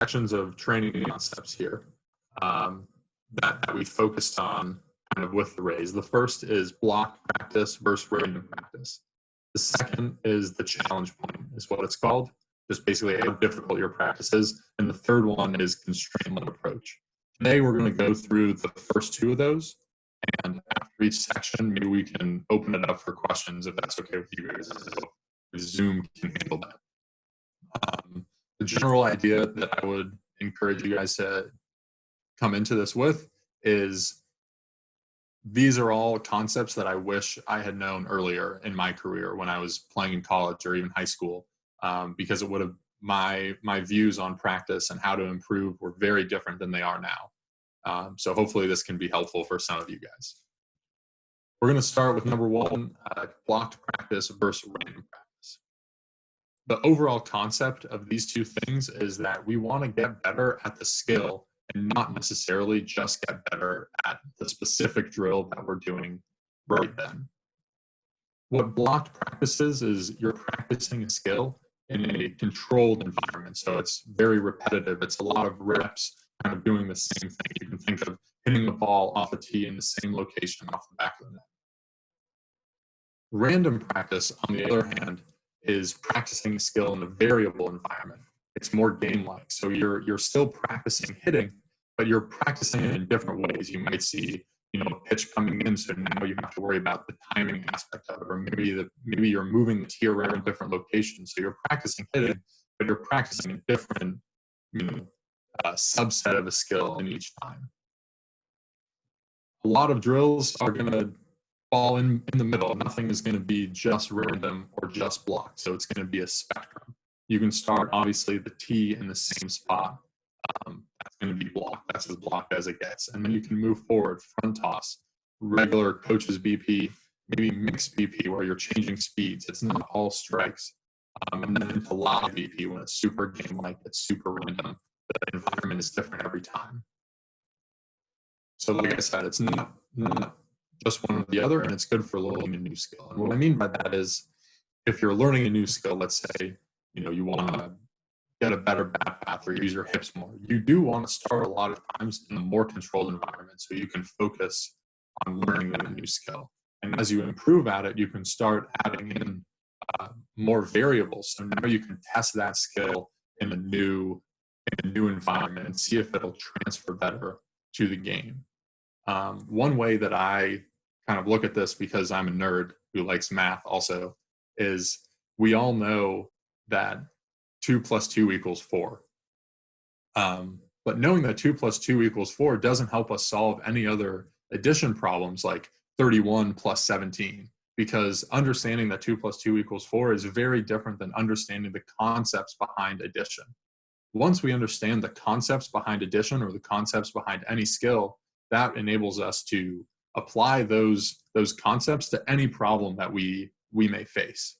sections of training concepts here that we focused on kind of with the raise. The first is block practice versus random practice. The second is the challenge point, is what it's called, just basically how difficult your practice is. And the third one is constraint-led approach. Today, we're going to go through the first two of those. And after each section, maybe we can open it up for questions if that's okay with you guys. So Zoom can handle that. The general idea that I would encourage you guys to come into this with is these are all concepts that I wish I had known earlier in my career when I was playing in college or even high school, because it would have my views on practice and how to improve were very different than they are now. So hopefully this can be helpful for some of you guys. We're going to start with number one, blocked practice versus random practice. The overall concept of these two things is that we want to get better at the skill and not necessarily just get better at the specific drill that we're doing right then. What blocked practice is you're practicing a skill in a controlled environment. So it's very repetitive. It's a lot of reps kind of doing the same thing. You can think of hitting the ball off a tee in the same location off the back of the net. Random practice, on the other hand, is practicing a skill in a variable environment. It's more game-like. So you're still practicing hitting, but you're practicing it in different ways. You might see, a pitch coming in, so now you have to worry about the timing aspect of it, or maybe you're moving the tee around different locations. So you're practicing hitting, but you're practicing a different, subset of a skill in each time. A lot of drills are going to fall in the middle. Nothing is going to be just random or just blocked. So it's going to be a spectrum. You can start, obviously, the tee in the same spot. That's going to be blocked. That's as blocked as it gets. And then you can move forward, front toss, regular coach's BP, maybe mixed BP where you're changing speeds. It's not all strikes. And then into live BP when it's super game-like, it's super random. The environment is different every time. So like I said, it's not just one or the other, and it's good for learning a new skill. And what I mean by that is if you're learning a new skill, let's say, you want to get a better bat path or use your hips more, you do want to start a lot of times in a more controlled environment so you can focus on learning that new skill. And as you improve at it, you can start adding in more variables. So now you can test that skill in a new environment and see if it'll transfer better to the game. One way that I kind of look at this, because I'm a nerd who likes math also, is we all know that 2 + 2 = 4. But knowing that 2 + 2 = 4 doesn't help us solve any other addition problems like 31 + 17, because understanding that 2 + 2 = 4 is very different than understanding the concepts behind addition. Once we understand the concepts behind addition or the concepts behind any skill, that enables us to apply those concepts to any problem that we may face.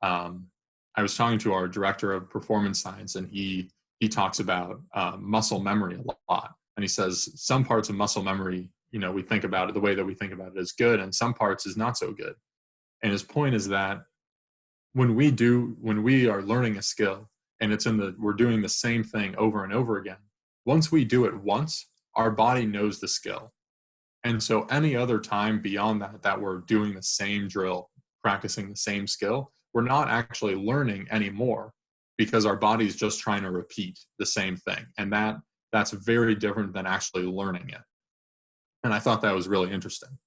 I was talking to our director of performance science, and he talks about muscle memory a lot. And he says some parts of muscle memory, we think about it, the way that we think about it is good, and some parts is not so good. And his point is that when we are learning a skill and we're doing the same thing over and over again, once we do it once, our body knows the skill. And so any other time beyond that we're doing the same drill, practicing the same skill, we're not actually learning anymore because our body's just trying to repeat the same thing. And that's very different than actually learning it. And I thought that was really interesting.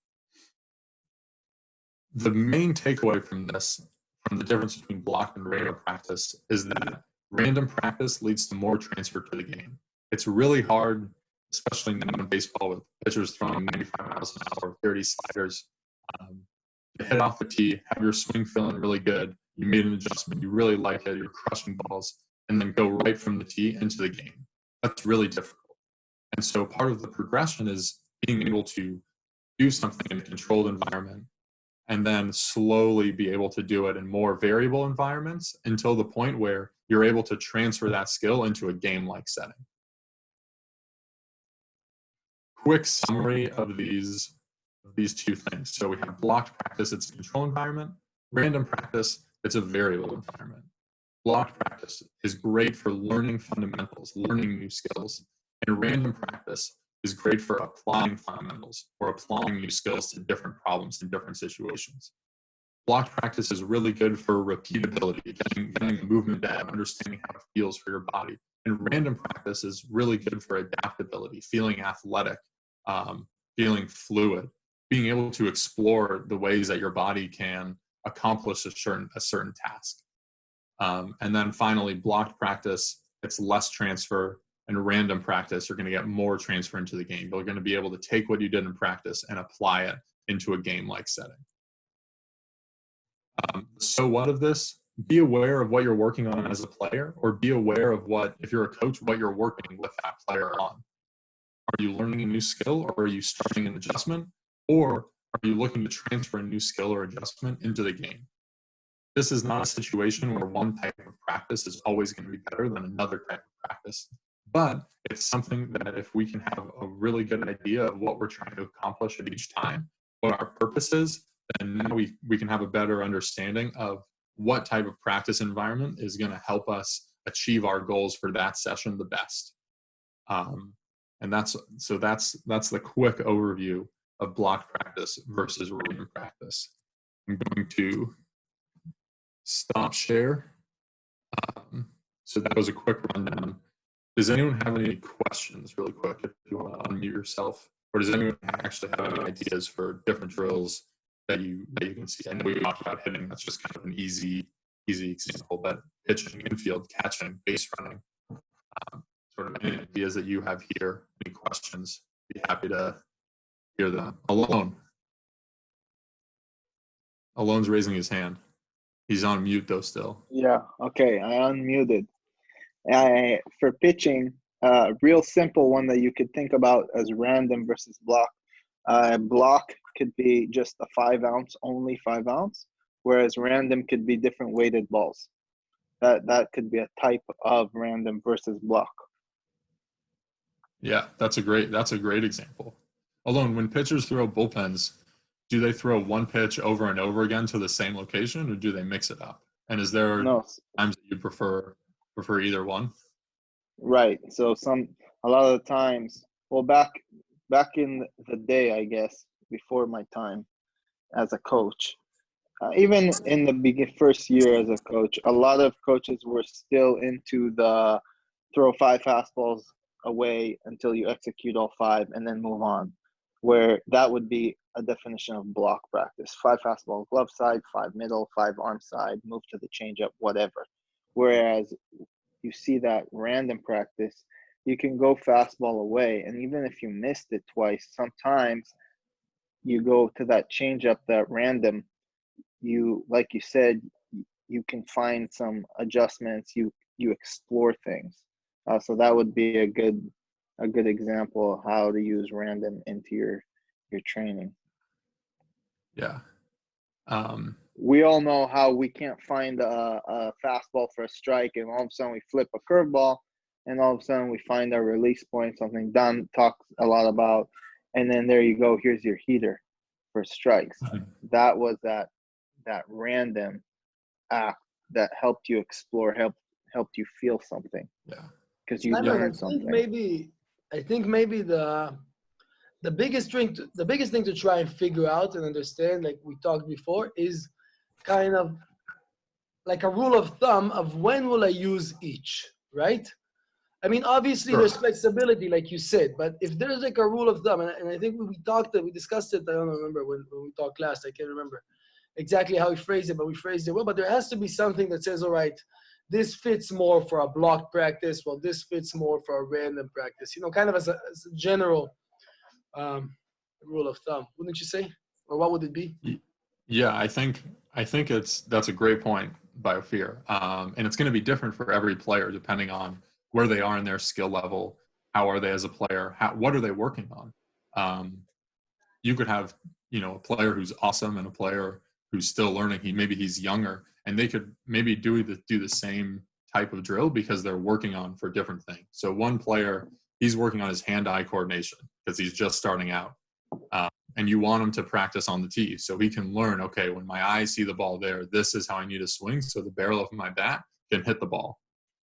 The main takeaway from this, from the difference between blocked and random practice, is that random practice leads to more transfer to the game. It's really hard, especially now in baseball with pitchers throwing 95 miles an hour, 30 sliders, to hit off the tee, have your swing feeling really good, you made an adjustment, you really like it, you're crushing balls, and then go right from the tee into the game. That's really difficult. And so part of the progression is being able to do something in a controlled environment and then slowly be able to do it in more variable environments until the point where you're able to transfer that skill into a game-like setting. Quick summary of these two things. So we have blocked practice, it's a control environment. Random practice, it's a variable environment. Blocked practice is great for learning fundamentals, learning new skills, and random practice is great for applying fundamentals or applying new skills to different problems in different situations. Blocked practice is really good for repeatability, getting the movement down, understanding how it feels for your body. And random practice is really good for adaptability, feeling athletic, feeling fluid, being able to explore the ways that your body can accomplish a certain task. And then finally, blocked practice, it's less transfer, and random practice, you're going to get more transfer into the game. You're going to be able to take what you did in practice and apply it into a game-like setting. So what of this? Be aware of what you're working on as a player, or be aware of what, if you're a coach, what you're working with that player on. Are you learning a new skill, or are you starting an adjustment, or are you looking to transfer a new skill or adjustment into the game? This is not a situation where one type of practice is always going to be better than another type of practice, but it's something that if we can have a really good idea of what we're trying to accomplish at each time, what our purpose is, then now we can have a better understanding of what type of practice environment is going to help us achieve our goals for that session the best. And that's the quick overview of block practice versus random practice. I'm going to stop share. So that was a quick rundown. Does anyone have any questions really quick if you want to unmute yourself? Or does anyone actually have any ideas for different drills that you can see? I know we talked about hitting. That's just kind of an easy example, but pitching, infield, catching, base running, sort of any ideas that you have here, any questions, be happy to hear them. Alone's raising his hand. He's on mute though still. Yeah, okay, I unmuted. For pitching, real simple one that you could think about as random versus block. Block could be just a 5 ounce, only 5 ounce, whereas random could be different weighted balls. That could be a type of random versus block. Yeah, that's a great example. Alone, when pitchers throw bullpens, do they throw one pitch over and over again to the same location, or do they mix it up? And is there times that you prefer either one? Right. So a lot of the times, well, back in the day, I guess, before my time as a coach, even in the first year as a coach, a lot of coaches were still into the throw 5 fastballs away until you execute all 5 and then move on, where that would be a definition of block practice. 5 fastball glove side, 5 middle, 5 arm side, move to the changeup, whatever. Whereas you see that random practice, you can go fastball away, and even if you missed it twice, sometimes you go to that changeup, that random, you, like you said, you can find some adjustments, you explore things. So that would be a good example of how to use random into your training. Yeah. We all know how we can't find a fastball for a strike, and all of a sudden we flip a curveball, and all of a sudden we find our release point, something Don talks a lot about, and then there you go, here's your heater for strikes. Mm-hmm. That was that random act that helped you explore, helped you feel something. Yeah. Because you learned something. I think maybe the biggest thing to try and figure out and understand, like we talked before, is kind of like a rule of thumb of when will I use each, right? I mean, obviously there's flexibility, like you said, but if there's like a rule of thumb, and I think we discussed it, I don't remember when we talked last, I can't remember exactly how we phrased it, but we phrased it well, but there has to be something that says, all right, this fits more for a block practice, well, this fits more for a random practice, kind of as a general rule of thumb, wouldn't you say? Or what would it be? Yeah, I think that's a great point, Biofear. And it's going to be different for every player depending on where they are in their skill level, how are they as a player, what are they working on. You could have, a player who's awesome and a player who's still learning. Maybe he's younger, and they could maybe do the same type of drill because they're working on for different things. So one player, he's working on his hand-eye coordination because he's just starting out. And you want him to practice on the tee so he can learn, okay, when my eyes see the ball there, this is how I need to swing. So the barrel of my bat can hit the ball.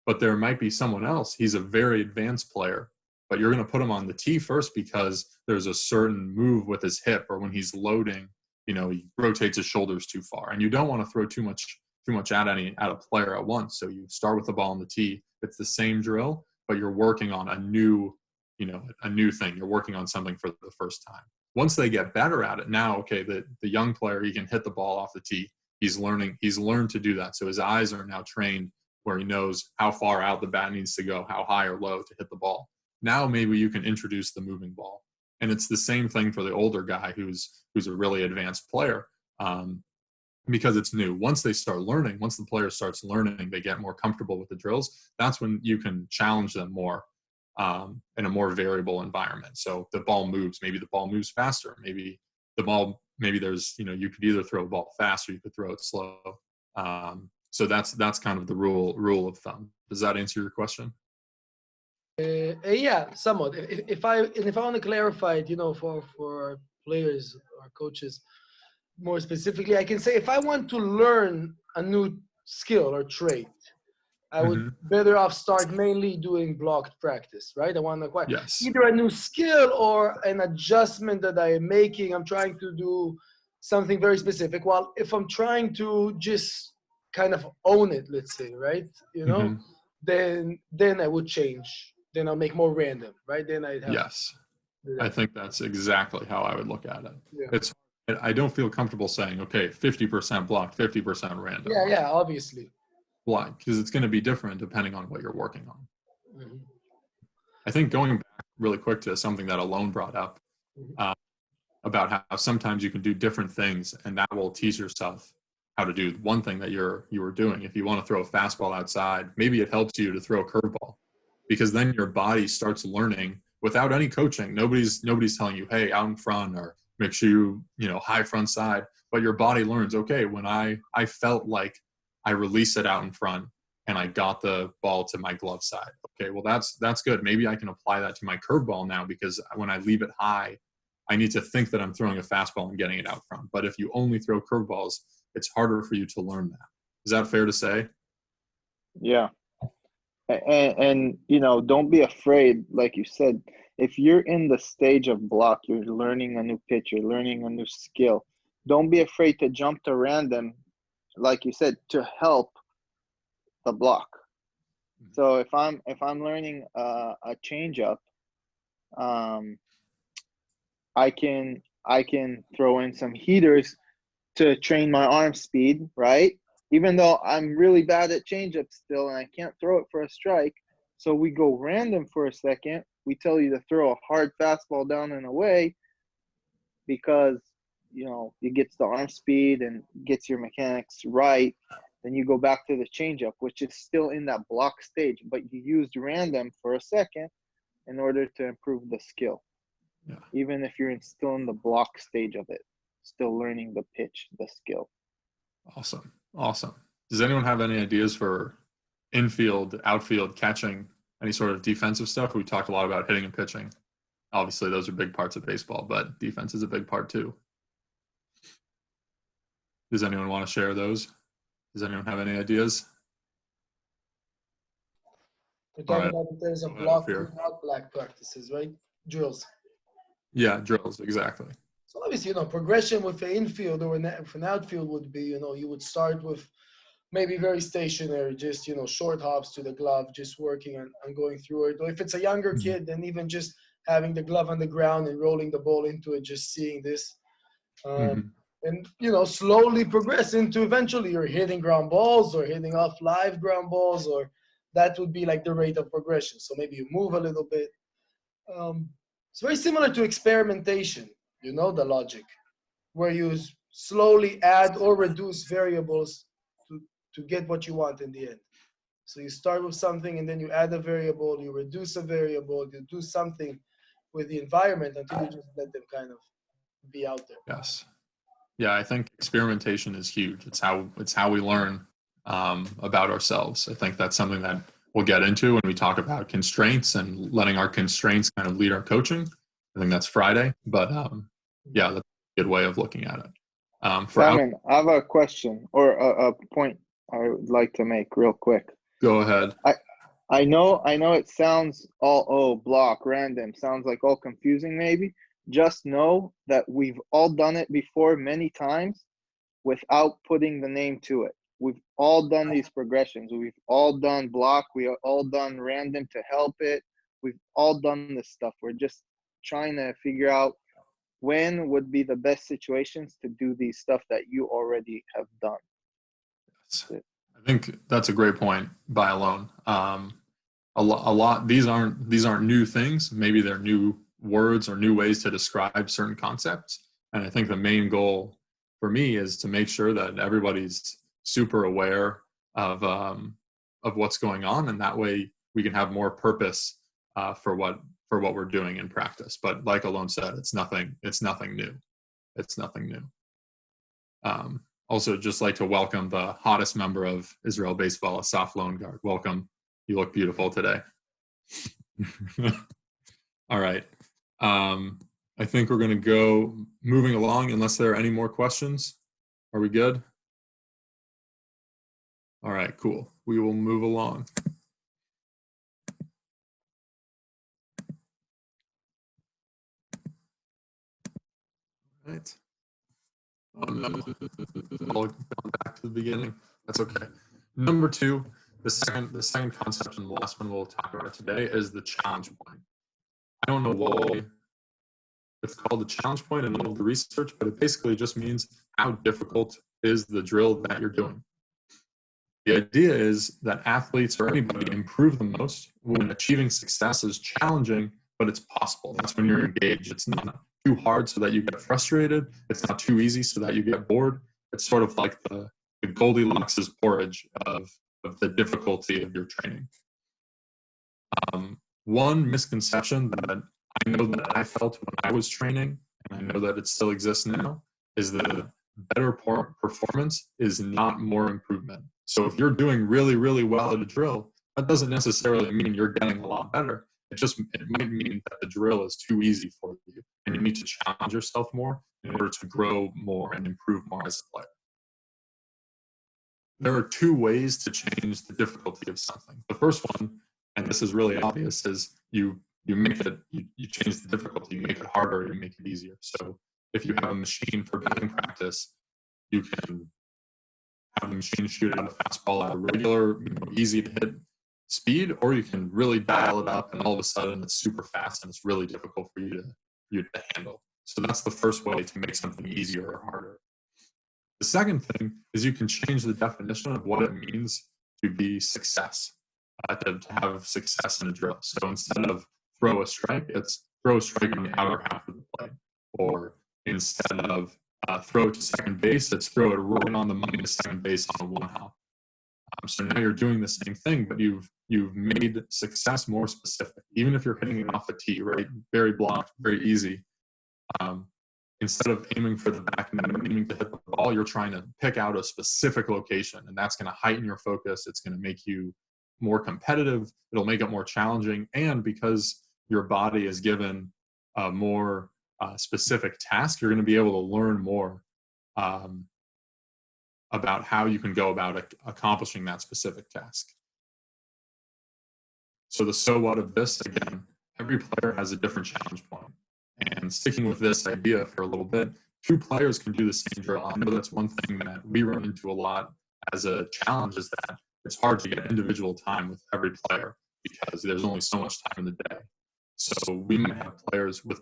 But there might be someone else, he's a very advanced player, but you're going to put him on the tee first because there's a certain move with his hip, or when he's loading, he rotates his shoulders too far. And you don't want to throw too much at a player at once. So you start with the ball on the tee. It's the same drill, but you're working on a new thing. You're working on something for the first time. Once they get better at it, now, okay, the young player, he can hit the ball off the tee. He's learned to do that. So his eyes are now trained where he knows how far out the bat needs to go, how high or low to hit the ball. Now maybe you can introduce the moving ball. And it's the same thing for the older guy who's a really advanced player, because it's new. Once they start learning, once the player starts learning, they get more comfortable with the drills. That's when you can challenge them more in a more variable environment. So the ball moves. Maybe the ball moves faster. Maybe there's, you could either throw a ball fast or you could throw it slow. So that's kind of the rule of thumb. Does that answer your question? Yeah, somewhat. If I want to clarify it, for players or coaches more specifically, I can say if I want to learn a new skill or trait, I would better off start mainly doing blocked practice, right? I want to acquire either a new skill or an adjustment that I am making. I'm trying to do something very specific. While if I'm trying to just kind of own it, let's say, right? Then I would change. Then I'll make more random, right? Then I'd have. Yes. I think that's exactly how I would look at it. Yeah. I don't feel comfortable saying, okay, 50% blocked, 50% random. Yeah, obviously. Why? Because it's going to be different depending on what you're working on. I think going back really quick to something that Alon brought up about how sometimes you can do different things, and that will teach yourself how to do one thing that you were doing. If you want to throw a fastball outside, maybe it helps you to throw a curveball, because then your body starts learning without any coaching. Nobody's telling you, hey, out in front, or make sure you high front side. But your body learns, okay, when I felt like I release it out in front and I got the ball to my glove side. Okay, well that's good. Maybe I can apply that to my curveball now, because when I leave it high, I need to think that I'm throwing a fastball and getting it out front. But if you only throw curveballs, it's harder for you to learn that. Is that fair to say? Yeah. And don't be afraid. Like you said, if you're in the stage of block, you're learning a new pitch, you're learning a new skill, don't be afraid to jump to random, like you said, to help the block. So if I'm learning a changeup, I can throw in some heaters to train my arm speed, right? Even though I'm really bad at changeup still and I can't throw it for a strike. So we go random for a second. We tell you to throw a hard fastball down and away, because, it gets the arm speed and gets your mechanics right. Then you go back to the changeup, which is still in that block stage, but you used random for a second in order to improve the skill. Yeah. Even if you're still in the block stage of it, still learning the pitch, the skill. Awesome. Does anyone have any ideas for infield, outfield, catching, any sort of defensive stuff? We talked a lot about hitting and pitching. Obviously, those are big parts of baseball, but defense is a big part too. Does anyone want to share those? Does anyone have any ideas? We're talking about in terms of block without black practices, right? Drills. Yeah, drills, exactly. So obviously, progression with an infield or an outfield would be, you would start with maybe very stationary, just, short hops to the glove, just working on going through it. Or if it's a younger kid, then even just having the glove on the ground and rolling the ball into it, just seeing this. And, slowly progress into eventually you're hitting ground balls or hitting off live ground balls, or that would be like the rate of progression. So maybe you move a little bit. It's very similar to experimentation, the logic, where you slowly add or reduce variables to get what you want in the end. So you start with something and then you add a variable, you reduce a variable, you do something with the environment until you just let them kind of be out there. Yes. Yeah, I think experimentation is huge. It's how we learn about ourselves. I think that's something that we'll get into when we talk about constraints and letting our constraints kind of lead our coaching. I think that's Friday, but yeah, that's a good way of looking at it. Simon, I have a question or a point I would like to make real quick. Go ahead. I know it sounds all block, random, sounds like all confusing maybe. Just know that we've all done it before many times without putting the name to it. We've all done these progressions. We've all done block. We are all done random to help it. We've all done this stuff. We're just trying to figure out when would be the best situations to do these stuff that you already have done. I think that's a great point by alone. A lot. These aren't new things. Maybe they're new words or new ways to describe certain concepts. And I think the main goal for me is to make sure that everybody's super aware of what's going on, and that way we can have more purpose for what we're doing in practice. But like Alon said, it's nothing new. It's nothing new. Also, just like to welcome the hottest member of Israel baseball, Asaf Loengard. Welcome. You look beautiful today. All right. I think we're going to go moving along unless there are any more questions. Are we good? All right, cool. We will move along. All right. Oh no, all gone back to the beginning. That's okay. Number 2, the second concept and the last one we'll talk about today is the challenge point. I don't know why it's called the challenge point in all of the research, but it basically just means how difficult is the drill that you're doing. The idea is that athletes or anybody improve the most when achieving success is challenging, but it's possible. That's when you're engaged. It's not too hard so that you get frustrated. It's not too easy so that you get bored. It's sort of like the Goldilocks porridge of the difficulty of your training. One misconception that I know that I felt when I was training, and I know that it still exists now, is that better performance is not more improvement. So if you're doing really, really well at a drill, that doesn't necessarily mean you're getting a lot better. It might mean that the drill is too easy for you, and you need to challenge yourself more in order to grow more and improve more as a player. There are 2 ways to change the difficulty of something. The first one, and this is really obvious, is you change the difficulty, you make it harder, you make it easier. So if you have a machine for batting practice, you can have the machine shoot out a fastball at a regular, easy to hit speed, or you can really dial it up and all of a sudden it's super fast and it's really difficult for you to handle. So that's the first way to make something easier or harder. The second thing is you can change the definition of what it means to be success, to have success in a drill. So instead of throw a strike, it's throw a strike on the outer half of the plate. Or instead of throw to second base, it's throw it right on the money to second base on a one-hop. So now you're doing the same thing, but you've made success more specific. Even if you're hitting it off the tee, right? Very blocked, very easy. Instead of aiming for the back net or aiming to hit the ball, you're trying to pick out a specific location, and that's going to heighten your focus. It's going to make you more competitive. It'll make it more challenging. And because your body is given a more specific task, you're going to be able to learn more about how you can go about accomplishing that specific task. So the so what of this, again, every player has a different challenge point. And sticking with this idea for a little bit, 2 players can do the same drill. I know that's one thing that we run into a lot as a challenge, is that it's hard to get individual time with every player because there's only so much time in the day. So we might have players with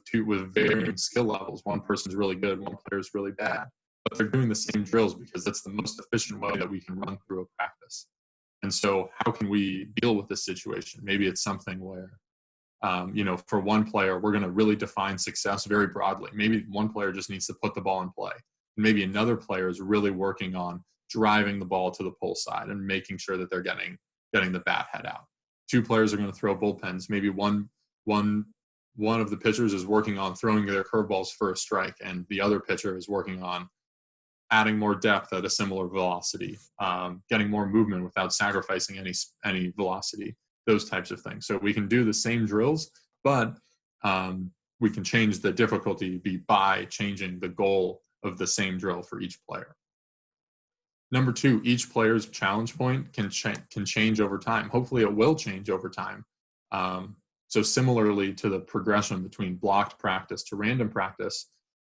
varying skill levels. One person's really good, one player's really bad, but they're doing the same drills because that's the most efficient way that we can run through a practice. And so how can we deal with this situation? Maybe it's something where, for one player, we're going to really define success very broadly. Maybe one player just needs to put the ball in play. Maybe another player is really working on driving the ball to the pull side and making sure that they're getting the bat head out. 2 players are going to throw bullpens. Maybe one of the pitchers is working on throwing their curveballs for a strike, and the other pitcher is working on adding more depth at a similar velocity, getting more movement without sacrificing any velocity, those types of things. So we can do the same drills, but we can change the difficulty by changing the goal of the same drill for each player. Number two, each player's challenge point can change over time. Hopefully it will change over time. So similarly to the progression between blocked practice to random practice,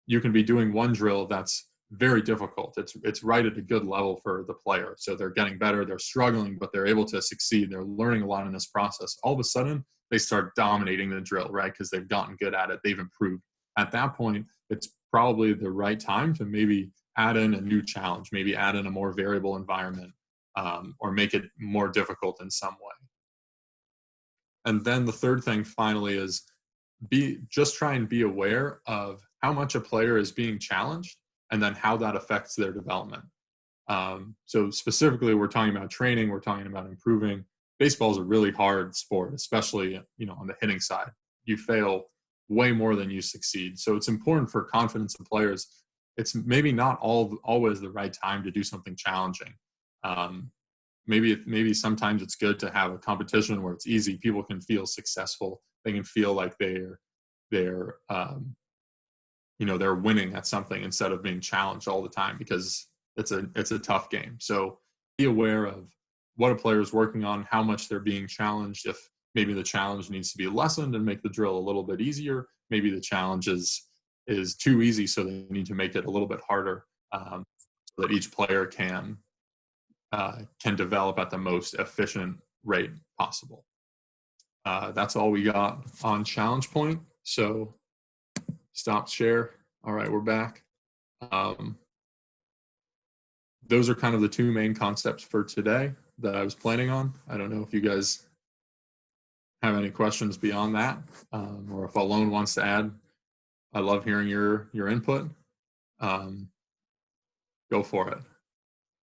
you can be doing one drill that's very difficult. It's right at a good level for the player. So they're getting better, they're struggling, but they're able to succeed. They're learning a lot in this process. All of a sudden, they start dominating the drill, right? Because they've gotten good at it, they've improved. At that point, it's probably the right time to maybe add in a new challenge, maybe add in a more variable environment, or make it more difficult in some way. And then the third thing finally is just try and be aware of how much a player is being challenged and then how that affects their development. So specifically, we're talking about training, we're talking about improving. Baseball is a really hard sport, especially, on the hitting side. You fail way more than you succeed. So it's important for confidence in players. It's maybe not always the right time to do something challenging. Maybe sometimes it's good to have a competition where it's easy. People can feel successful. They can feel like they're winning at something instead of being challenged all the time, because it's a tough game. So be aware of what a player is working on, how much they're being challenged. If maybe the challenge needs to be lessened and make the drill a little bit easier, maybe the challenge is too easy, so they need to make it a little bit harder, so that each player can develop at the most efficient rate possible. That's all we got on challenge point. So stop share. All right, we're back. Those are kind of the two main concepts for today that I was planning on. I don't know if you guys have any questions beyond that, or if Alon wants to add. I love hearing your input. Go for it.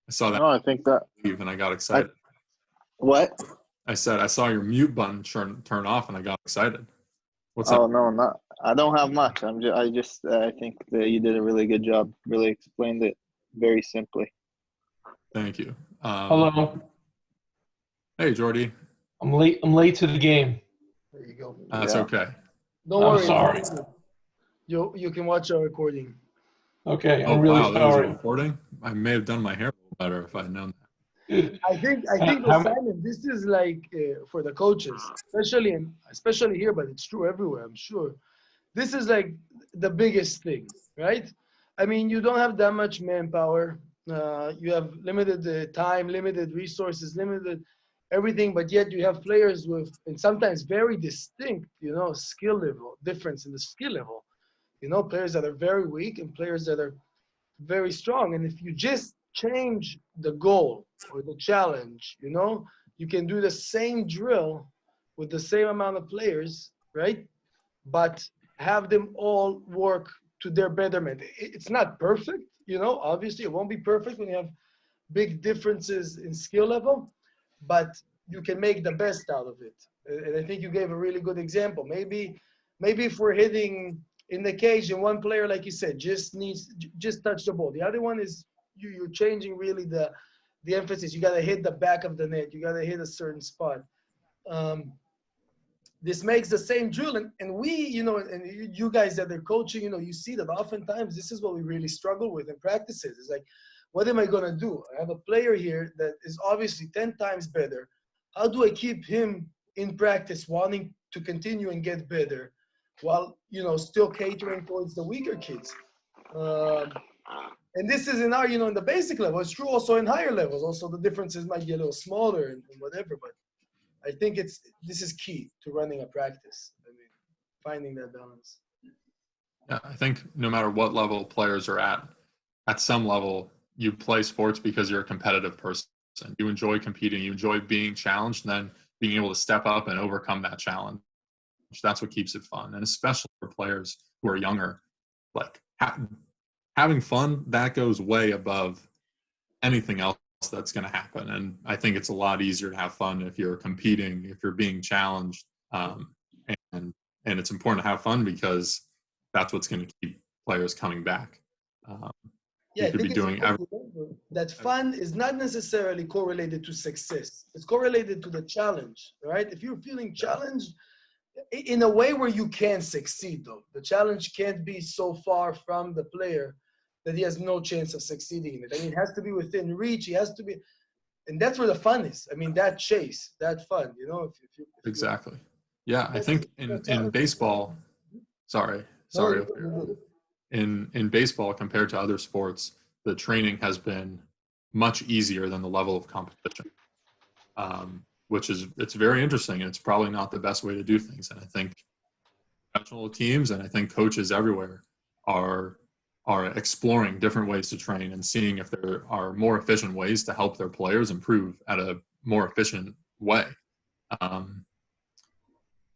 I saw that. No, I think that. And I got excited. What? I said I saw your mute button turn off, and I got excited. What's up? Oh no, not. I don't have much. I think that you did a really good job. Really explained it very simply. Thank you. Hello. Hey, Jordy. I'm late to the game. There you go. That's okay. Don't I'm worry. sorry. You can watch our recording. Okay, I'm really wow, that was a sorry. recording. I may have done my hair a little better if I'd known I think Simon, this is like for the coaches, especially here, but it's true everywhere, I'm sure. This is like the biggest thing, right? I mean, you don't have that much manpower. You have limited time, limited resources, limited everything, but yet you have players with, and sometimes very distinct, skill level, difference in the skill level. Players that are very weak and players that are very strong. And if you just change the goal or the challenge, you can do the same drill with the same amount of players, right? But have them all work to their betterment. It's not perfect, obviously it won't be perfect when you have big differences in skill level, but you can make the best out of it. And I think you gave a really good example. Maybe if we're hitting in the cage and one player, like you said, just touch the ball. The other one is you're changing really the emphasis. You got to hit the back of the net. You got to hit a certain spot. This makes the same drill. And we, and you guys that are coaching, you see that oftentimes this is what we really struggle with in practices. It's like, what am I going to do? I have a player here that is obviously 10 times better. How do I keep him in practice wanting to continue and get better while, still catering towards the weaker kids? And this is in our, in the basic level. It's true also in higher levels. Also, the differences might be a little smaller and whatever, but I think this is key to running a practice. I mean, finding that balance. Yeah, I think no matter what level players are at some level, you play sports because you're a competitive person. You enjoy competing, you enjoy being challenged, and then being able to step up and overcome that challenge. That's what keeps it fun. And especially for players who are younger, like having fun, that goes way above anything else that's going to happen. And I think it's a lot easier to have fun if you're competing, if you're being challenged. And it's important to have fun because that's what's going to keep players coming back. Yeah, I think that fun is not necessarily correlated to success. It's correlated to the challenge, right? If you're feeling challenged in a way where you can succeed, though, the challenge can't be so far from the player that he has no chance of succeeding in it. I mean, it has to be within reach. He has to be, and that's where the fun is. I mean, that chase, that fun, you know. If Exactly. Yeah, I think in that's baseball, sorry, in baseball compared to other sports, the training has been much easier than the level of competition, which is it's very interesting, and it's probably not the best way to do things. And I think professional teams and I think coaches everywhere are exploring different ways to train and seeing if there are more efficient ways to help their players improve at a more efficient way.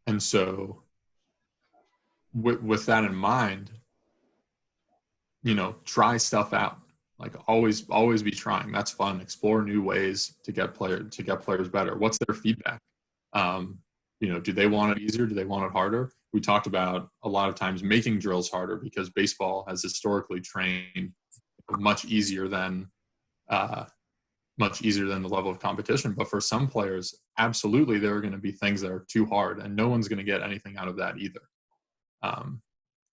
And so with that in mind, try stuff out. Like always be trying. That's fun. Explore new ways to get players better. What's their feedback? Do they want it easier? Do they want it harder? We talked about a lot of times making drills harder because baseball has historically trained much easier than the level of competition. But for some players, absolutely, there are going to be things that are too hard, and no one's going to get anything out of that either.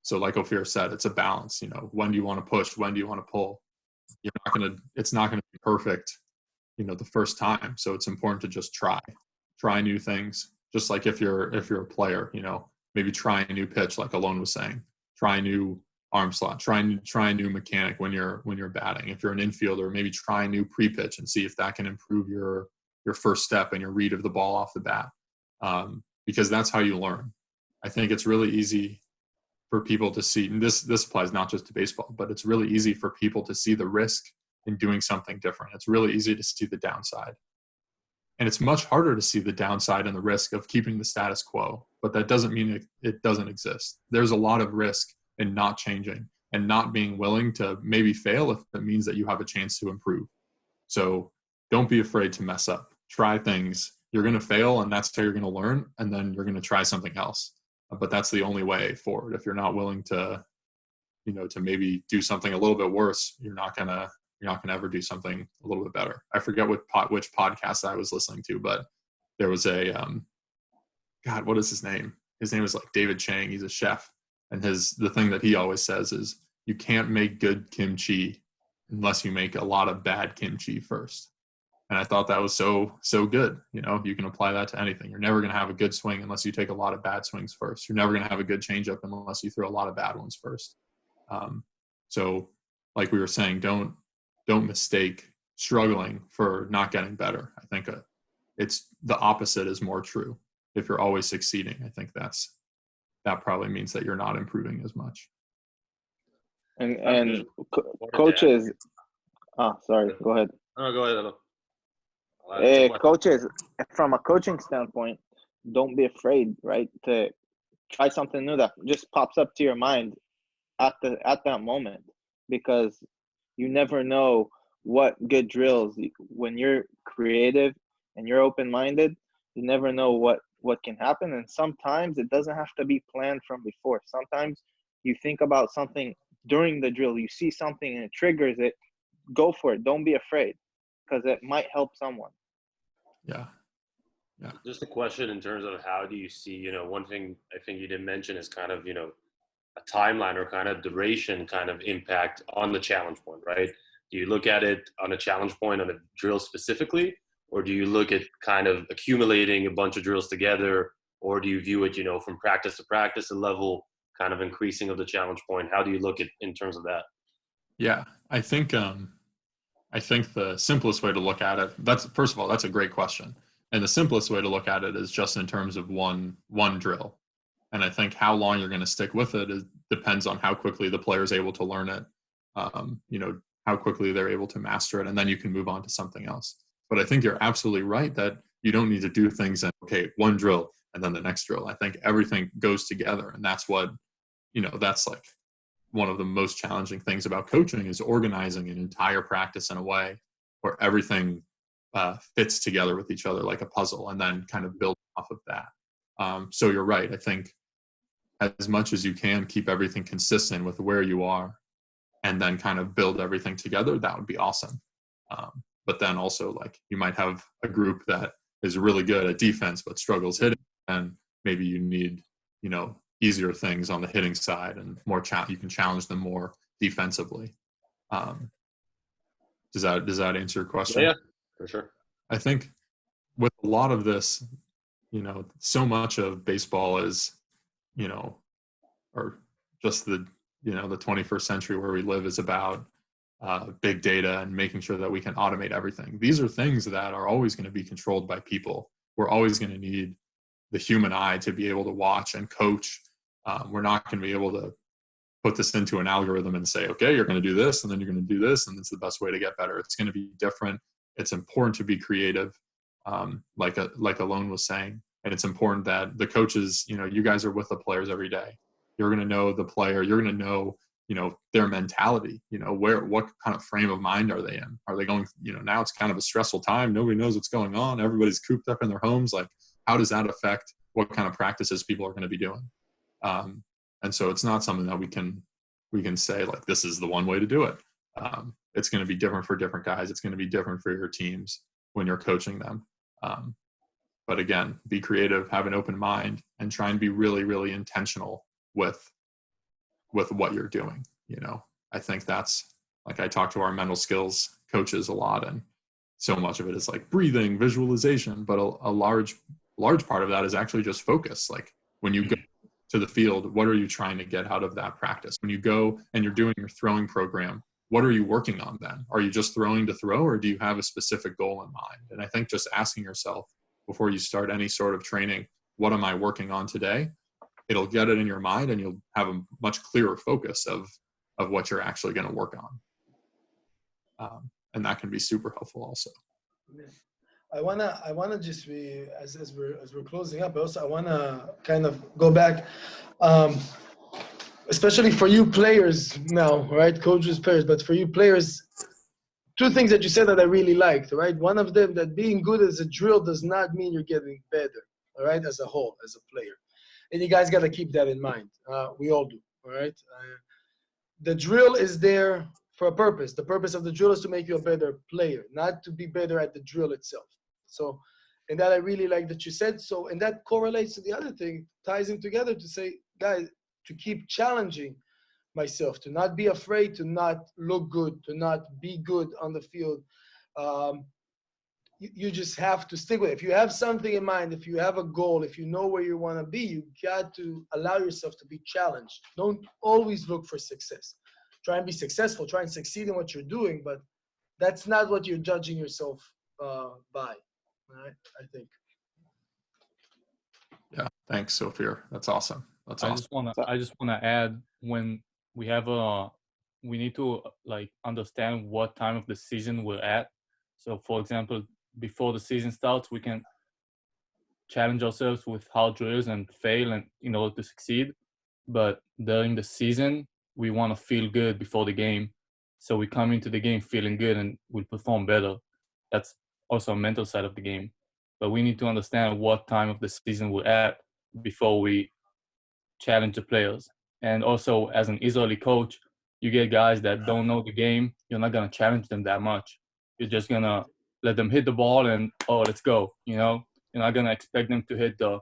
So like Ophir said, it's a balance. When do you want to push? When do you want to pull? It's not going to be perfect, the first time. So it's important to just try new things. Just like if you're a player, maybe try a new pitch, like Alon was saying, try a new arm slot, try a new mechanic when you're batting. If you're an infielder, maybe try a new pre-pitch and see if that can improve your first step and your read of the ball off the bat. Because that's how you learn. I think it's really easy for people to see, and this applies not just to baseball, but it's really easy for people to see the risk in doing something different. It's really easy to see the downside. And it's much harder to see the downside and the risk of keeping the status quo, but that doesn't mean it doesn't exist. There's a lot of risk in not changing and not being willing to maybe fail if it means that you have a chance to improve. So don't be afraid to mess up. Try things. You're going to fail, and that's how you're going to learn, and then you're going to try something else. But that's the only way forward. If you're not willing to, to maybe do something a little bit worse, you're not gonna ever do something a little bit better. I forget which podcast I was listening to, but there was a God, what is his name? His name is like David Chang. He's a chef, and the thing that he always says is, you can't make good kimchi unless you make a lot of bad kimchi first. And I thought that was so good. You can apply that to anything. You're never going to have a good swing unless you take a lot of bad swings first. You're never going to have a good changeup unless you throw a lot of bad ones first. So like we were saying, don't mistake struggling for not getting better. I think it's the opposite is more true. If you're always succeeding, I think that probably means that you're not improving as much. And coaches, sorry, go ahead. No, go ahead. Coaches, from a coaching standpoint, don't be afraid, right, to try something new that just pops up to your mind at that moment, because you never know what good drills, when you're creative and you're open-minded, you never know what can happen. And sometimes it doesn't have to be planned from before. Sometimes you think about something during the drill, you see something and it triggers it. Go for it. Don't be afraid, because it might help someone. Yeah. Just a question in terms of how do you see, one thing I think you didn't mention is kind of, a timeline or kind of duration kind of impact on the challenge point, right? Do you look at it on a challenge point on a drill specifically, or do you look at kind of accumulating a bunch of drills together, or do you view it, from practice to practice, a level kind of increasing of the challenge point? How do you look at in terms of that? Yeah, I think the simplest way to look at it, first of all, that's a great question. And the simplest way to look at it is just in terms of one drill. And I think how long you're going to stick with it depends on how quickly the player is able to learn it, how quickly they're able to master it, and then you can move on to something else. But I think you're absolutely right that you don't need to do things in, one drill and then the next drill. I think everything goes together, and that's what, that's like one of the most challenging things about coaching is organizing an entire practice in a way where everything fits together with each other like a puzzle, and then kind of build off of that. So you're right. I think as much as you can, keep everything consistent with where you are, and then kind of build everything together. That would be awesome. But then also, like, you might have a group that is really good at defense but struggles hitting, and maybe you need, easier things on the hitting side and more you can challenge them more defensively. Does that answer your question? Yeah, for sure. I think with a lot of this, so much of baseball is, or just the 21st century where we live is about big data and making sure that we can automate everything. These are things that are always going to be controlled by people. We're always going to need the human eye to be able to watch and coach. We're not going to be able to put this into an algorithm and say, okay, you're going to do this, and then you're going to do this, and it's the best way to get better. It's going to be different. It's important to be creative, like Alon was saying. And it's important that the coaches, you guys are with the players every day. You're going to know the player. You're going to know, their mentality, what kind of frame of mind are they in? Are they going, now it's kind of a stressful time. Nobody knows what's going on. Everybody's cooped up in their homes. Like, how does that affect what kind of practices people are going to be doing? And so it's not something that we can say, like, this is the one way to do it. It's going to be different for different guys. It's going to be different for your teams when you're coaching them. But again, be creative, have an open mind, and try and be really, really intentional with what you're doing. I think that's, like, I talk to our mental skills coaches a lot, and so much of it is like breathing, visualization, but a large part of that is actually just focus. Like, when you go to the field, what are you trying to get out of that practice? When you go and you're doing your throwing program, what are you working on then? Are you just throwing to throw, or do you have a specific goal in mind? And I think just asking yourself before you start any sort of training, what am I working on today? It'll get it in your mind, and you'll have a much clearer focus of what you're actually going to work on. And that can be super helpful also. I wanna just be, as we're closing up. Also, I wanna kind of go back, especially for you players now, right? Coaches, players, but for you players, two things that you said that I really liked, right? One of them, that being good as a drill does not mean you're getting better, all right, as a whole, as a player. And you guys got to keep that in mind. We all do, all right? The drill is there for a purpose. The purpose of the drill is to make you a better player, not to be better at the drill itself. So, and that I really like that you said so, and that correlates to the other thing, ties them together to say, guys, to keep challenging myself, to not be afraid, to not look good, to not be good on the field. You just have to stick with it. If you have something in mind, if you have a goal, if you know where you want to be, you got to allow yourself to be challenged. Don't always look for success. Try and be successful, try and succeed in what you're doing, but that's not what you're judging yourself by, right? I think. Yeah, thanks, Sophia. That's awesome. That's awesome. I just wanna add, when we have we need to understand what time of the season we're at. So, for example, before the season starts, we can challenge ourselves with hard drills and fail and in order to succeed. But during the season, we want to feel good before the game. So we come into the game feeling good and we'll perform better. That's also a mental side of the game. But we need to understand what time of the season we're at before we challenge the players. And also, as an Israeli coach, you get guys that don't know the game. You're not going to challenge them that much. You're just going to let them hit the ball and, oh, let's go. You're not going to expect them to hit the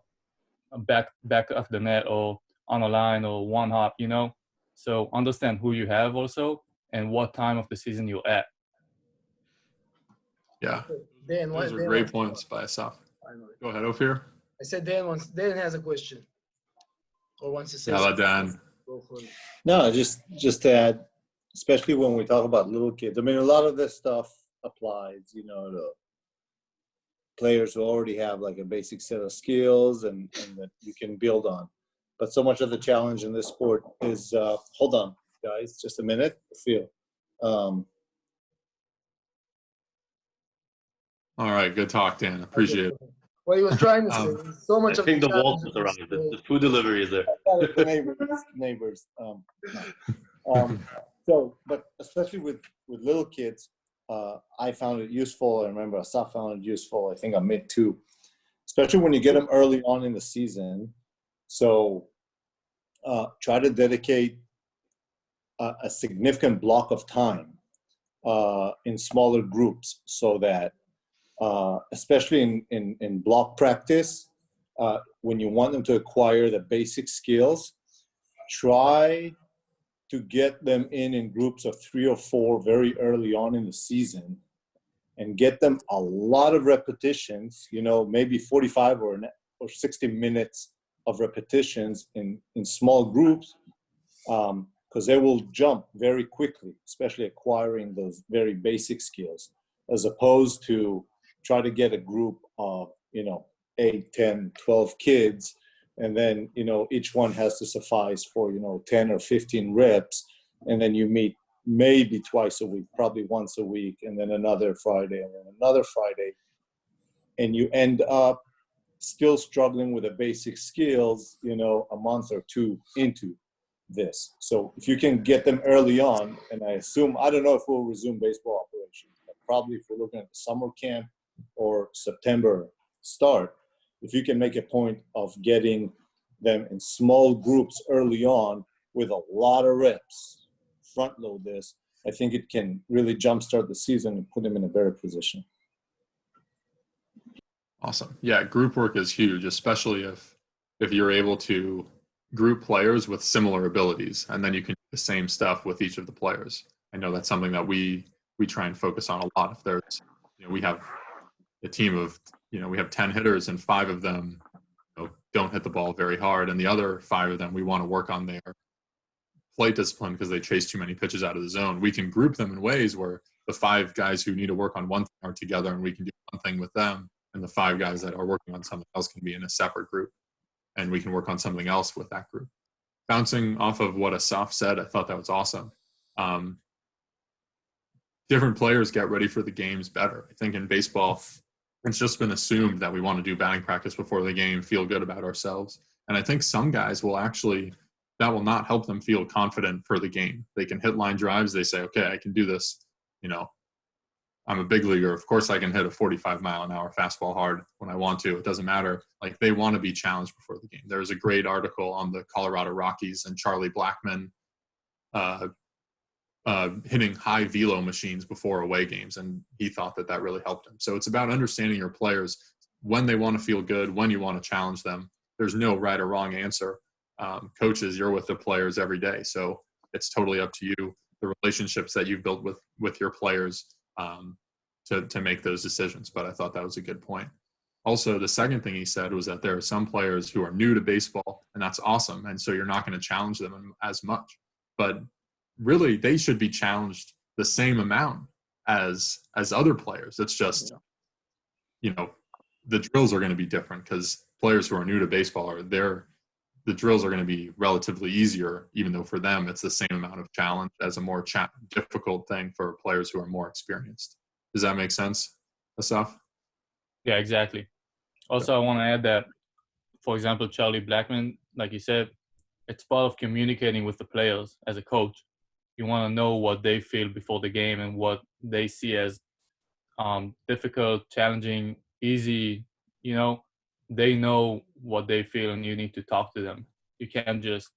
back of the net or on a line or one hop, So understand who you have also and what time of the season you're at. Yeah. Those are great points by Asaf. Go ahead, Ophir. I said Dan has a question. Or wants to say something. Dan. Go for it. No, just to add, especially when we talk about little kids. I mean, a lot of this stuff applies, to players who already have like a basic set of skills and that you can build on. But so much of the challenge in this sport is, hold on, guys, just a minute. Feel. All right, good talk, Dan. Appreciate it. What he was trying to say, so much I think the wall is around it. The food delivery is there. Neighbors. But especially with little kids, I found it useful. I remember Asaf found it useful. I think Amit too, especially when you get them early on in the season. So try to dedicate a significant block of time in smaller groups so that, especially in block practice, when you want them to acquire the basic skills, try to get them in groups of 3 or 4 very early on in the season and get them a lot of repetitions, maybe 45 or 60 minutes of repetitions in small groups, because they will jump very quickly, especially acquiring those very basic skills, as opposed to try to get a group of, 8, 10, 12 kids, and then, each one has to suffice for, 10 or 15 reps, and then you meet maybe twice a week, probably once a week, and then another Friday, and then another Friday, and you end up still struggling with the basic skills, a month or 2 into this. So if you can get them early on, and I don't know if we'll resume baseball operations, but probably if we're looking at the summer camp or September start, if you can make a point of getting them in small groups early on with a lot of reps, front load this, I think it can really jumpstart the season and put them in a better position. Awesome. Yeah, group work is huge, especially if you're able to group players with similar abilities, and then you can do the same stuff with each of the players. I know that's something that we try and focus on a lot. If there's, we have a team of, we have 10 hitters and 5 of them don't hit the ball very hard, and the other 5 of them we want to work on their plate discipline because they chase too many pitches out of the zone. We can group them in ways where the 5 guys who need to work on one thing are together, and we can do one thing with them, and the 5 guys that are working on something else can be in a separate group, and we can work on something else with that group. Bouncing off of what Asaf said, I thought that was awesome. Different players get ready for the games better. I think in baseball, it's just been assumed that we want to do batting practice before the game, feel good about ourselves. And I think some guys will that will not help them feel confident for the game. They can hit line drives. They say, okay, I can do this. I'm a big leaguer. Of course I can hit a 45-mile-an-hour fastball hard when I want to. It doesn't matter. Like, they want to be challenged before the game. There was a great article on the Colorado Rockies and Charlie Blackmon hitting high velo machines before away games, and he thought that really helped him. So it's about understanding your players, when they want to feel good, when you want to challenge them. There's no right or wrong answer. Coaches, you're with the players every day, so it's totally up to you, the relationships that you've built with your players, to make those decisions. But I thought that was a good point. Also, the second thing he said was that there are some players who are new to baseball, and that's awesome, and so you're not going to challenge them as much. But really, they should be challenged the same amount as other players. It's just, the drills are going to be different because players who are new to baseball the drills are going to be relatively easier, even though for them it's the same amount of challenge as a more difficult thing for players who are more experienced. Does that make sense, Asaf? Yeah, exactly. Also, I want to add that, for example, Charlie Blackmon, like you said, it's part of communicating with the players as a coach. You want to know what they feel before the game and what they see as difficult, challenging, easy. They know what they feel, and you need to talk to them. You can't just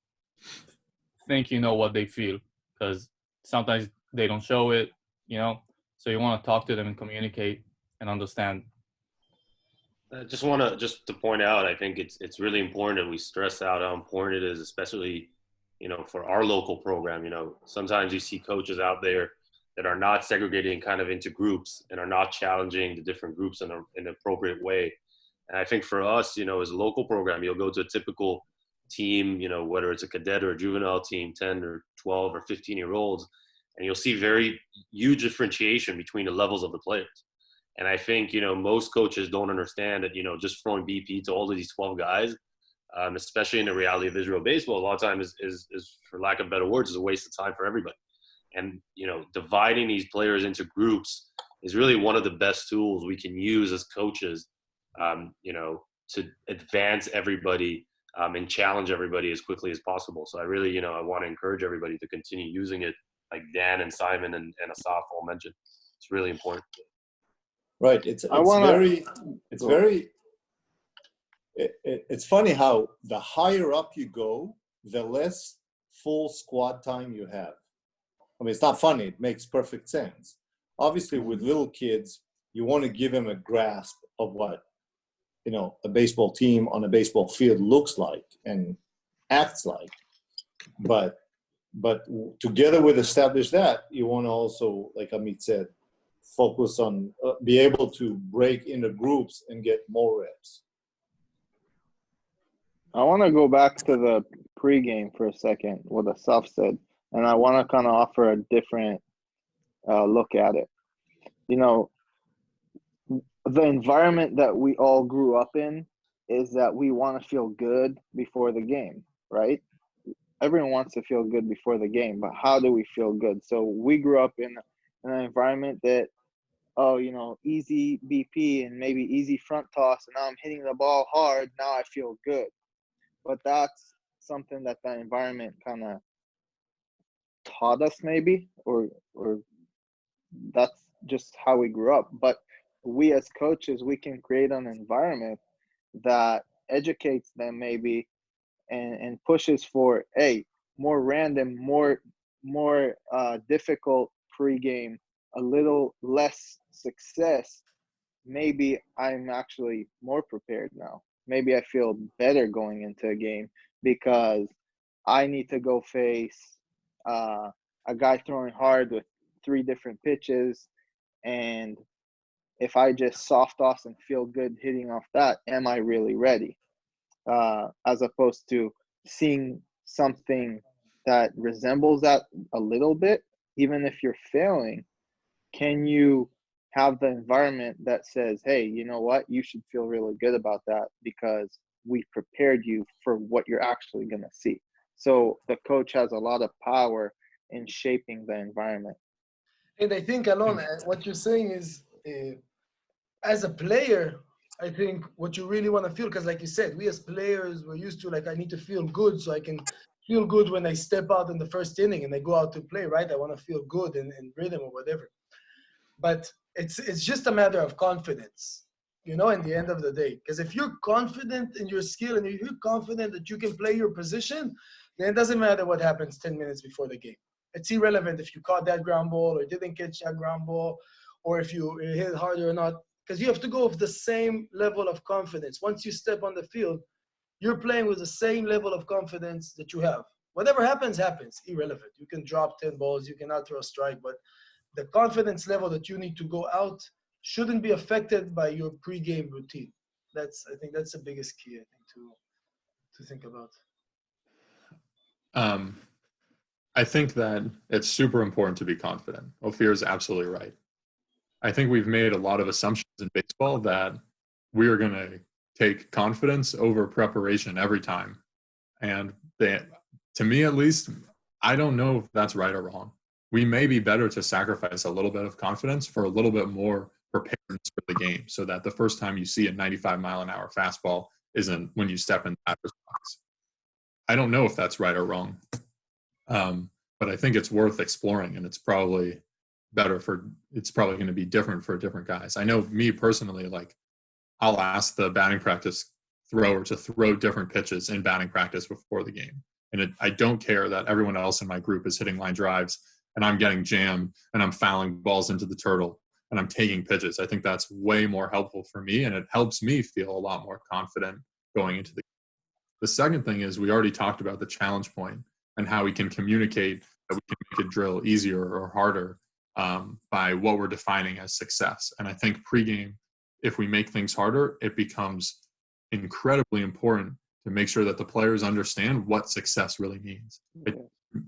think you know what they feel, because sometimes they don't show it, So you want to talk to them and communicate and understand. I just want to point out, I think it's really important that we stress out how important it is, especially, for our local program. Sometimes you see coaches out there that are not segregating kind of into groups and are not challenging the different groups in an appropriate way. And I think for us, as a local program, you'll go to a typical team, whether it's a cadet or a juvenile team, 10 or 12 or 15-year-olds, and you'll see very huge differentiation between the levels of the players. And I think, most coaches don't understand that, just throwing BP to all of these 12 guys, especially in the reality of Israel baseball, a lot of times is, for lack of better words, is a waste of time for everybody. And, dividing these players into groups is really one of the best tools we can use as coaches, to advance everybody and challenge everybody as quickly as possible. So I really, I want to encourage everybody to continue using it, like Dan and Simon and Asaf all mentioned. It's really important. Right. It's funny how the higher up you go, the less full squad time you have. I mean, it's not funny. It makes perfect sense. Obviously, with little kids, you want to give them a grasp of what, a baseball team on a baseball field looks like and acts like. But But together with establish that, you want to also, like Amit said, focus on be able to break into groups and get more reps. I want to go back to the pregame for a second, what Asaf said, and I want to kind of offer a different look at it. You know, the environment that we all grew up in is that we want to feel good before the game, right? Everyone wants to feel good before the game, but how do we feel good? So we grew up in an environment that, oh, you know, easy BP and maybe easy front toss, and now I'm hitting the ball hard. Now I feel good. But that's something that the environment kind of taught us, maybe, or that's just how we grew up. But we as coaches, we can create an environment that educates them maybe and pushes for more random, more difficult pregame, a little less success. Maybe I'm actually more prepared now. Maybe I feel better going into a game because I need to go face a guy throwing hard with 3 different pitches, and if I just soft toss and feel good hitting off that, am I really ready? As opposed to seeing something that resembles that a little bit, even if you're failing, can you have the environment that says, hey, you know what, you should feel really good about that because we prepared you for what you're actually going to see. So the coach has a lot of power in shaping the environment. And I think, Alon, what you're saying is, as a player, I think what you really want to feel, because like you said, we as players, we're used to, like, I need to feel good so I can feel good when I step out in the first inning and I go out to play, right? I want to feel good and rhythm or whatever. But it's just a matter of confidence, you know, in the end of the day. Because if you're confident in your skill and if you're confident that you can play your position, then it doesn't matter what happens 10 minutes before the game. It's irrelevant if you caught that ground ball or didn't catch that ground ball, or if you hit harder or not, because you have to go with the same level of confidence. Once you step on the field, you're playing with the same level of confidence that you have. Whatever happens, happens, irrelevant. You can drop 10 balls, you cannot throw a strike, but the confidence level that you need to go out shouldn't be affected by your pregame routine. I think that's the biggest key, I think, to think about. I think that it's super important to be confident. Ophir is absolutely right. I think we've made a lot of assumptions in baseball that we are going to take confidence over preparation every time. And to me, at least, I don't know if that's right or wrong. We may be better to sacrifice a little bit of confidence for a little bit more preparedness for the game so that the first time you see a 95-mile-an-hour fastball isn't when you step in the batter's box. I don't know if that's right or wrong. But I think it's worth exploring, and it's probably going to be different for different guys. I know me personally, like, I'll ask the batting practice thrower to throw different pitches in batting practice before the game. And I don't care that everyone else in my group is hitting line drives and I'm getting jammed and I'm fouling balls into the turtle and I'm taking pitches. I think that's way more helpful for me, and it helps me feel a lot more confident going into the game. The second thing is we already talked about the challenge point and how we can communicate that we can make a drill easier or harder by what we're defining as success. And I think pregame, if we make things harder, it becomes incredibly important to make sure that the players understand what success really means.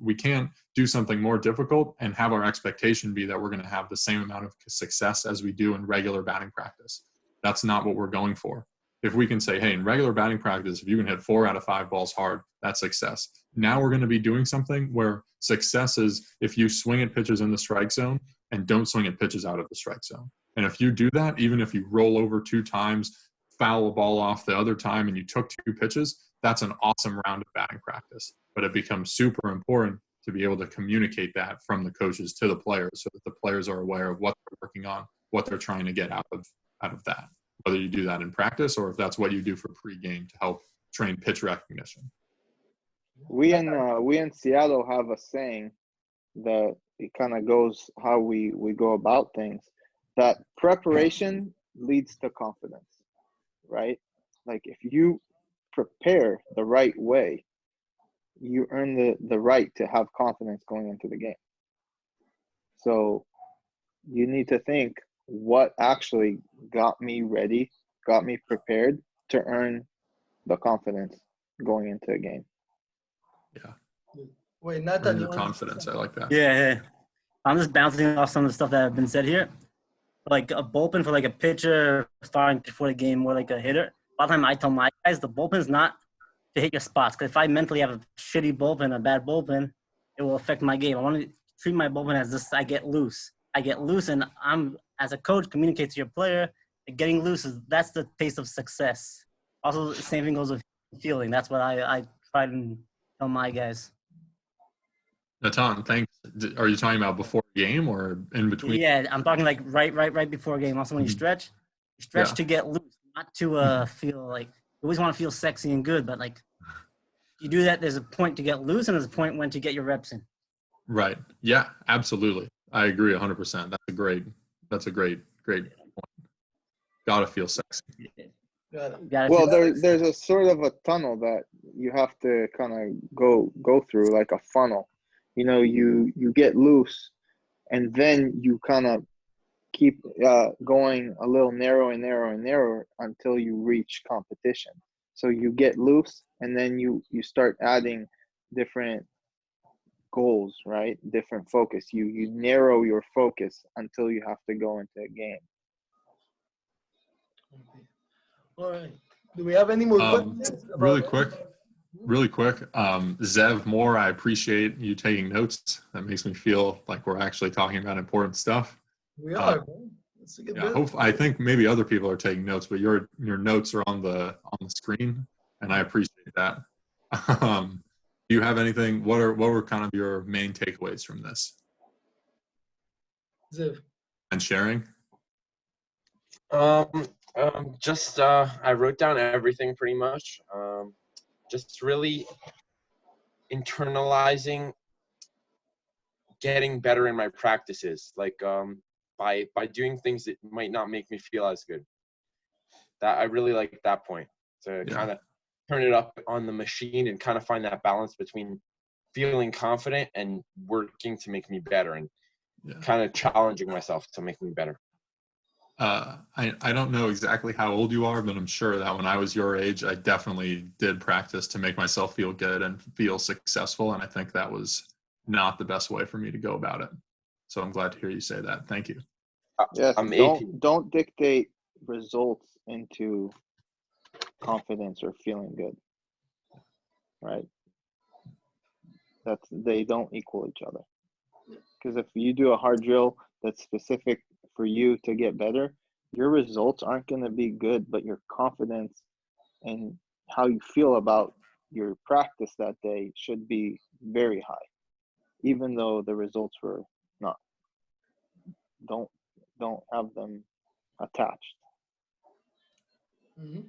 We can't do something more difficult and have our expectation be that we're going to have the same amount of success as we do in regular batting practice. That's not what we're going for. If we can say, hey, in regular batting practice, if you can hit 4 out of 5 balls hard, that's success. Now we're going to be doing something where success is if you swing at pitches in the strike zone and don't swing at pitches out of the strike zone. And if you do that, even if you roll over 2 times, foul a ball off the other time, and you took 2 pitches, that's an awesome round of batting practice. But it becomes super important to be able to communicate that from the coaches to the players so that the players are aware of what they're working on, what they're trying to get out of that. Whether you do that in practice or if that's what you do for pregame to help train pitch recognition. We in Seattle have a saying that it kind of goes how we go about things, that preparation leads to confidence, right? Like if you prepare the right way, you earn the right to have confidence going into the game. So you need to think what actually got me ready, got me prepared to earn the confidence going into a game. Yeah. Wait, Nathan, Earn you your want confidence. I like that. Yeah. I'm just bouncing off some of the stuff that have been said here. Like a bullpen for like a pitcher starting before the game, more like a hitter. A lot of time I tell my guys the bullpen's not to hit your spots. Because if I mentally have a shitty bullpen, a bad bullpen, it will affect my game. I want to treat my bullpen as this: I get loose. And I'm, as a coach, communicate to your player that getting loose that's the taste of success. Also, the same thing goes with fielding. That's what I try to tell my guys. Natan, thanks. Are you talking about before game or in between? Yeah, I'm talking like right before a game. Also, when you stretch Yeah. to get loose, not to feel like you always want to feel sexy and good, but like you do that. There's a point to get loose, and there's a point when to get your reps in. Right. Yeah, absolutely. I agree 100%. That's a great point. Gotta feel sexy. Well, there's a sort of a tunnel that you have to kind of go through, like a funnel. You know, you get loose, and then you kind of keep going a little narrower until you reach competition. So you get loose, and then you start adding different goals, right? Different focus. You narrow your focus until you have to go into a game. All right. Do we have any more questions? Really quick. Zev Moore, I appreciate you taking notes. That makes me feel like we're actually talking about important stuff. We are, man. That's a good bit. I think maybe other people are taking notes, but your notes are on the screen, and I appreciate that. Do you have anything? What were kind of your main takeaways from this? Zev. And sharing? I wrote down everything pretty much. Just really internalizing getting better in my practices, like by doing things that might not make me feel as good. That I really like that point, to kind of turn it up on the machine and kind of find that balance between feeling confident and working to make me better, and kind of challenging myself to make me better. I don't know exactly how old you are, but I'm sure that when I was your age, I definitely did practice to make myself feel good and feel successful. And I think that was not the best way for me to go about it. So I'm glad to hear you say that. Thank you. Yes, don't dictate results into confidence or feeling good, right? They don't equal each other. Because if you do a hard drill that's specific for you to get better, your results aren't going to be good, but your confidence and how you feel about your practice that day should be very high, even though the results were not. Don't have them attached. Mm-hmm.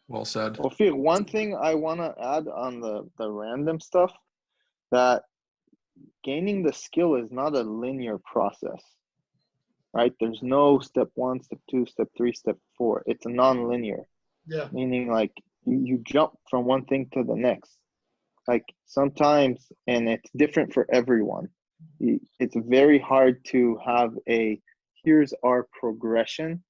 Well said. Ophir, one thing I want to add on the random stuff, that gaining the skill is not a linear process, right? There's no step 1, step 2, step 3, step 4. It's a non-linear. Yeah. Meaning like you jump from one thing to the next. Like sometimes, and it's different for everyone. It's very hard to have here's our progression,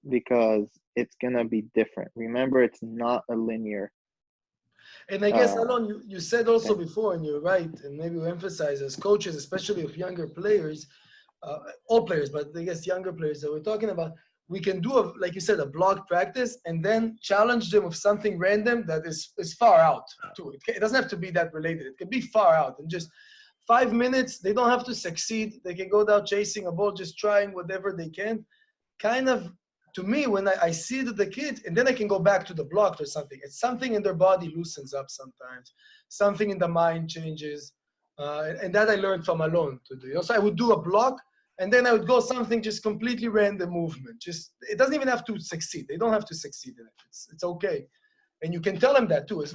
because it's going to be different. Remember, it's not a linear. And I guess, Alon, you said also before, and you're right, and maybe we emphasize as coaches, especially of younger players, all players, but I guess younger players that we're talking about, we can do, like you said, a block practice and then challenge them with something random that is far out too. It doesn't have to be that related. It can be far out, and just 5 minutes, they don't have to succeed. They can go down chasing a ball, just trying whatever they can. Kind of, to me, when I see the kid, and then I can go back to the block or something. It's something in their body loosens up sometimes. Something in the mind changes. And that I learned from Alon to do. Also, I would do a block, and then I would go something just completely random movement. It doesn't even have to succeed. They don't have to succeed in it. It's okay. And you can tell them that too.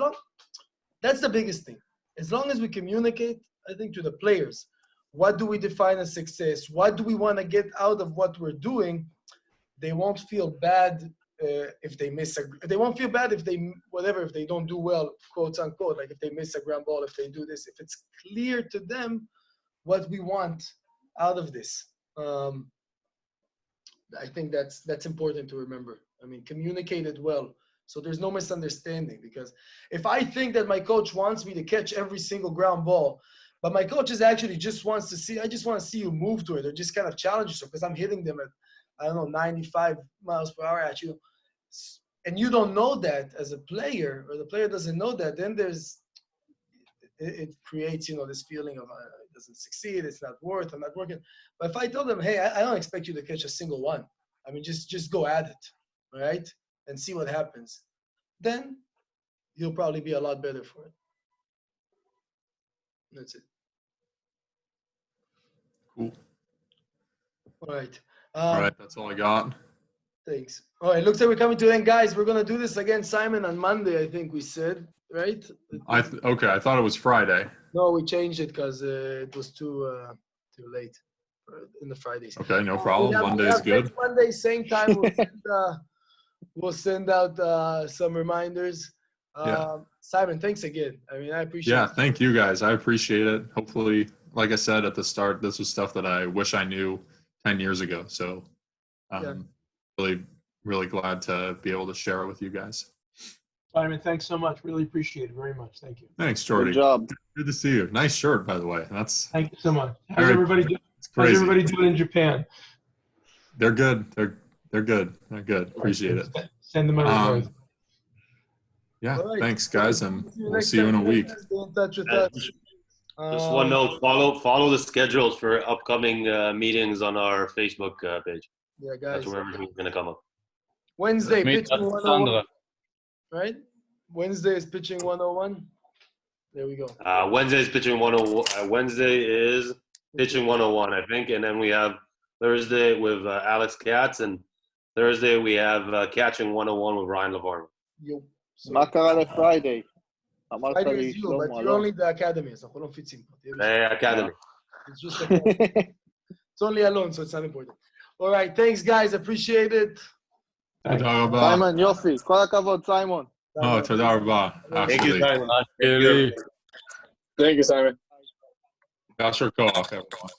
That's the biggest thing. As long as we communicate, I think, to the players, what do we define as success? What do we want to get out of what we're doing? They won't feel bad if they miss they won't feel bad if they if they don't do well, quotes unquote, like if they miss a ground ball, if they do this, if it's clear to them what we want out of this. I think that's important to remember. I mean, communicate it well, so there's no misunderstanding. Because if I think that my coach wants me to catch every single ground ball, but my coach is actually just wants to see, I just want to see you move to it, or just kind of challenge yourself, because I'm hitting them at, I don't know, 95 miles per hour at you, and you don't know that as a player, or the player doesn't know that, then it creates, this feeling of it doesn't succeed, it's not worth, I'm not working. But if I tell them, hey, I don't expect you to catch a single one. I mean, just go at it, right? And see what happens. Then you'll probably be a lot better for it. That's it. Cool. All right. All right, that's all I got. Thanks. All right, looks like we're coming to an end, guys. We're gonna do this again, Simon, on Monday. I think we said, right? Okay, I thought it was Friday. No, we changed it because it was too late in the Fridays. Okay, no problem. Monday is good. Next Monday, same time. We'll send out some reminders. Yeah. Simon, thanks again. I mean, I appreciate Yeah, it. thank you guys. I appreciate it. Hopefully, like I said at the start, this was stuff that I wish I knew 10 years ago. So I'm really, really glad to be able to share it with you guys. Simon, thanks so much. Really appreciate it very much. Thank you. Thanks, Jordy. Good job. Good to see you. Nice shirt, by the way. Thank you so much. How's everybody doing in Japan? They're good. They're good. They're good. Appreciate it. Send them over. Yeah, All right. thanks, guys, and we'll Next see you in a time, week. Stay in touch with us. Just one note: follow the schedules for upcoming meetings on our Facebook page. Yeah, guys. That's where everything's gonna come up. Wednesday, Meet pitching 101. Sandra. Right? Wednesday is pitching 101. There we go. Wednesday is pitching 101. Wednesday is pitching 101, I think, and then we have Thursday with Alex Katz, and Thursday we have catching 101 with Ryan Lavarma. Yo. So, מה קרה לפריידיי? אמרת Friday לי is you, שלמה, but you're לא? only the academy, so אנחנו לא מפיצים פה. Academy. It's just it's only alone, so it's not important. All right, thanks, guys. Appreciate it. תודה רבה. סיימון, יופי. כל הכבוד, סיימון. תודה רבה. Thank you, Actually, Simon. Thank you, Simon. יישר כוח, everyone.